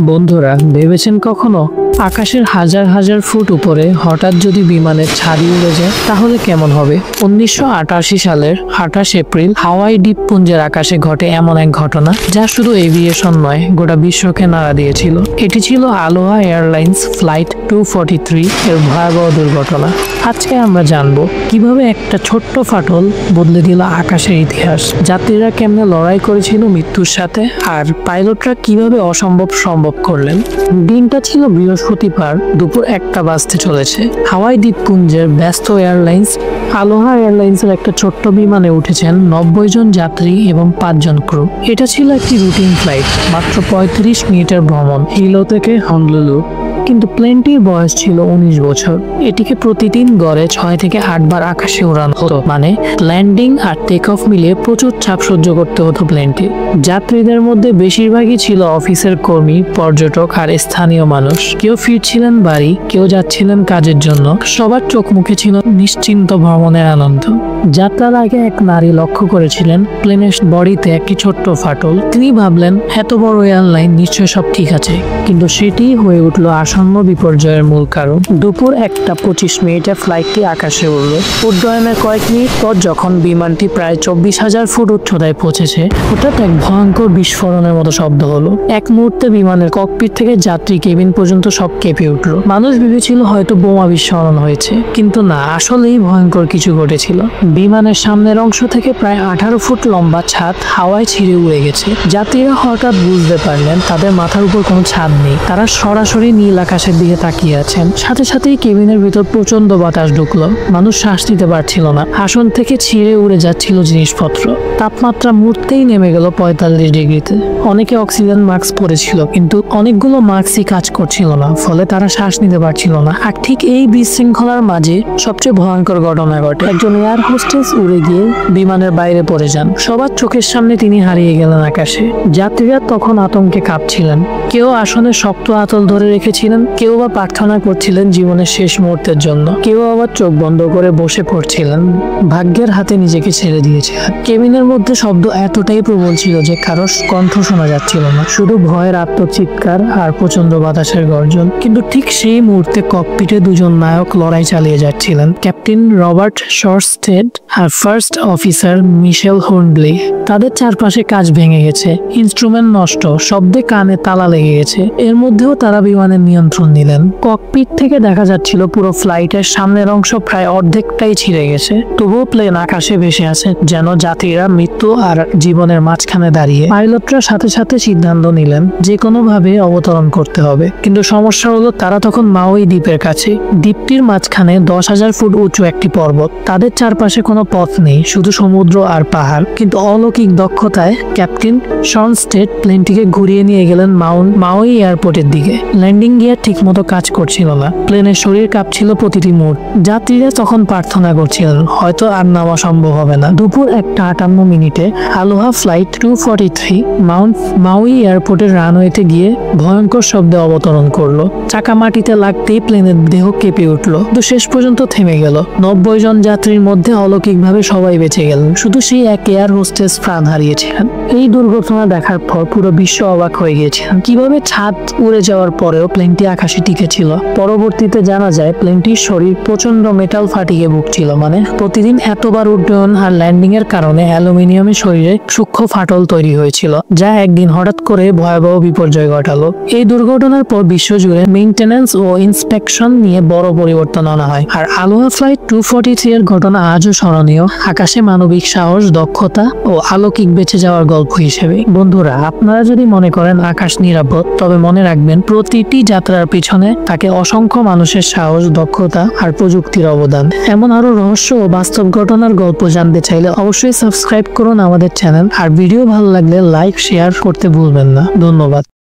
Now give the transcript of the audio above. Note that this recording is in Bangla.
বন্ধুরা, ভেবেছেন কখনো আকাশের হাজার হাজার ফুট উপরে হঠাৎ যদি বিমানের ছাদি উড়ে যায় তাহলে কেমন হবে? 1988 সালের 28 এপ্রিল হাওয়াই দ্বীপপুঞ্জের আকাশে ঘটে এমন এক ঘটনা যা শুধু এভিয়েশন নয়, গোটা বিশ্বকে নাড়া দিয়েছিল। এটি ছিল আলোহা এয়ারলাইন্স ফ্লাইট 243 এর ভয়াবহ দুর্ঘটনা। আজকে আমরা জানবো কিভাবে একটা ছোট্ট ফাটল বদলে দিল আকাশের ইতিহাস, যাত্রীরা কেমনে লড়াই করেছিল মৃত্যুর সাথে, আর পাইলটরা কিভাবে অসম্ভব সম্ভব করলেন। দিনটা ছিল বৃহস্পতিবার, দুপুর 1টা বাজতে চলেছে। হাওয়াই দ্বীপপুঞ্জের ব্যস্ত এয়ারলাইন্স আলোহা এয়ারলাইন্সের একটা ছোট্ট বিমানে উঠেছেন 90 জন যাত্রী এবং 5 জন ক্রু। এটা ছিল একটি রুটিন ফ্লাইট, মাত্র 35 মিনিটের ভ্রমণ হিলো থেকে হনলুলু। কিন্তু প্লেনটির বয়স ছিল 19 বছর। এটিকে প্রতিদিন গড়ে 6 থেকে 8 বার আকাশে উড়ানো হতো, মানে ল্যান্ডিং আর টেক অফ মিলিয়ে প্রচুর চাপ সহ্য করতে হতো প্লেনটি। যাত্রীদের মধ্যে বেশিরভাগই ছিল অফিসের কর্মী, পর্যটক আর স্থানীয় মানুষ। কেউ ফিরছিলেন বাড়ি, কেউ যাচ্ছিলেন কাজের জন্য। সবার চোখ মুখে ছিল নিশ্চিন্ত ভ্রমণের আনন্দ। যাত্রার আগে এক নারী লক্ষ্য করেছিলেন প্লেনের বডিতে একটি ছোট্ট ফাটল। তিনি ভাবলেন, এত বড় এয়ারলাইন, নিশ্চয় সব ঠিক আছে। কিন্তু সেটি হয়ে উঠল আসন্ন বিপর্যয়ের মূল কারণ। দুপুর 1টা 25 ফ্লাইটটি আকাশে উড়ল। উড্ডয়নের কয়েক মিনিট পর যখন বিমানটি প্রায় 24,000 ফুট উচ্চতায় পৌঁছেছে, হঠাৎ এক ভয়ঙ্কর বিস্ফোরণের মতো শব্দ হলো। এক মুহূর্তে বিমানের ককপিট থেকে যাত্রী কেবিন পর্যন্ত সব কেঁপে উঠল। মানুষ ভেবেছিল হয়তো বোমা বিস্ফোরণ হয়েছে, কিন্তু না, আসলেই ভয়ঙ্কর কিছু ঘটেছিল। বিমানের সামনের অংশ থেকে প্রায় 18 ফুট লম্বা ছাদ হাওয়ায় ছিঁড়ে উড়ে গেছে। যাত্রীরা হঠাৎ বুঝতে পারলেন তাদের মাথার উপর কোনো ছাদ নেই। তারা সরাসরি নীল আকাশের দিকে তাকিয়ে আছেন। সাথে সাথেই কেবিনের ভিতর প্রচন্ড বাতাস ঢুকলো। মানুষ শ্বাস নিতে পারছিল না। আসন থেকে ছিঁড়ে উড়ে যাচ্ছিল জিনিসপত্র। তাপমাত্রা মুহূর্তেই নেমে গেল 45 ডিগ্রিতে। অনেকে অক্সিজেন মাস্ক পরেছিল, কিন্তু অনেকগুলো মাস্কই কাজ করছিল না, ফলে তারা শ্বাস নিতে পারছিল না। আর ঠিক এই বিশৃঙ্খলার মাঝে সবচেয়ে ভয়ঙ্কর ঘটনা ঘটে। একজন এয়ার হোস্টেস উড়ে গিয়ে বিমানের বাইরে পড়ে যান। সবার চোখের সামনে তিনি হারিয়ে গেলেন আকাশে। যাত্রীরা তখন আতঙ্কে কাঁপছিলেন। কেউ আসনে শক্ত আঁচল ধরে রেখেছিলেন, কেউ বা প্রার্থনা করছিলেন জীবনের শেষ মুহূর্তের জন্য, কেউ আবার চোখ বন্ধ করে বসে পড়ছিলেন, ভাগ্যের হাতে নিজেকে ছেড়ে দিয়েছিলেন। কেবিনের মধ্যে শব্দ এতটাই প্রবল ছিল যে কারো কণ্ঠ শোনা যাচ্ছিল না, শুধু ভয়ের আত্মচিৎকার আর প্রচন্ড বাতাসের গর্জন। কিন্তু ঠিক সেই মুহূর্তে ককপিটে দুজন নায়ক লড়াই চালিয়ে যাচ্ছিলেন, ক্যাপ্টেন রবার্ট শর্স্টেড আর ফার্স্ট অফিসার মিশেল হর্নব্লি। তাদের চারপাশে কাজ ভেঙে গেছে, ইনস্ট্রুমেন্ট নষ্ট, শব্দে কানে তালা লেগে গেছে। এর মধ্যেও তারা বিমানের নিয়ন্ত্রণ নিলেন। ককপিট থেকে দেখা যাচ্ছিল পুরো ফ্লাইটের সামনের অংশ প্রায় অর্ধেকটাই ছিঁড়ে গেছে। তবুও প্লেন আকাশে ভেসে আছে, যেন যাত্রীরা মৃত্যু আর জীবনের মাঝখানে দাঁড়িয়ে। পাইলটরা সাথে সাথে সিদ্ধান্ত নিলেন যে কোনো ভাবে অবতরণ করতে হবে। কিন্তু সমস্যা হলো, তারা তখন মাউই দ্বীপের কাছে। দ্বীপটির মাঝখানে 10,000 ফুট উঁচু একটি পর্বত। তাদের চারপাশে কোনো পথ নেই, শুধু সমুদ্র আর পাহাড়। কিন্তু অলৌকিক দক্ষতায় ক্যাপ্টেন শর্স্টেড প্লেনটিকে ঘুরিয়ে নিয়ে গেলেন মাউই এয়ারপোর্টের দিকে। ল্যান্ডিং গিয়ার ঠিক মতো কাজ করছিল না, প্লেনের শরীর কাঁপছিল প্রতিটি মুহূর্তে। যাত্রীরা তখন প্রার্থনা করছিলেন হয়তো আর নামা সম্ভব হবে না। দুপুর 1টা 58 আলোহা ফ্লাইট 243 মাউই এয়ারপোর্টের রানওয়েতে গিয়ে ভয়ঙ্কর শব্দে অবতরণ করলো। চাকা মাটিতে লাগতেই প্লেনের দেহ কেঁপে উঠলো, কিন্তু শেষ পর্যন্ত থেমে গেল। 90 জন যাত্রীর মধ্যে অলৌকিকভাবে সবাই বেঁচে গেলেন, শুধু সেই এক এয়ার হোস্টেস প্রাণ হারিয়েছিলেন। এই দুর্ঘটনা দেখার পর পুরো বিশ্ব অবাক হয়ে গিয়েছিলেন, কিভাবে ছাদ উড়ে যাওয়ার পরেও প্লেনটি আকাশে টিকে ছিল। পরবর্তীতে জানা যায় প্লেনটির শরীর প্রচন্ড মেটাল ফাটিয়ে ভুগছিল, মানে প্রতিদিন এতবার উড্ডয়ন আর ল্যান্ডিং এর কারণে অ্যালুমিনিয়ামের শরীরে সূক্ষ্ম ফাটল তৈরি হয়েছিল, যা একদিন হঠাৎ করে ভয়াবহ বিপর্যয় ঘটালো। এই দুর্ঘটনার পর বিশ্বজুড়ে মেইনটেন্যান্স ও ইন্সপেকশন নিয়ে বড় পরিবর্তন আনা হয়। আর আলোহা ফ্লাইট 243 এর ঘটনা আজও স্মরণীয়, আকাশে মানবিক সাহস, দক্ষতা ও অলৌকিক বেঁচে যাওয়ার গল্প হিসেবে। বন্ধুরা, আপনারা যদি মনে করেন আকাশ নিরাপদ, তবে মনে রাখবেন প্রতিটি যাত্রার পিছনে থাকে অসংখ্য মানুষের সাহস, দক্ষতা আর প্রযুক্তির অবদান। এমন আরো রহস্য ও বাস্তব ঘটনার গল্প জানতে চাইলে অবশ্যই সাবস্ক্রাইব করুন আমাদের চ্যানেল। আর ভিডিও ভালো লাগলে লাইক, শেয়ার করতে ভুলবেন না। ধন্যবাদ।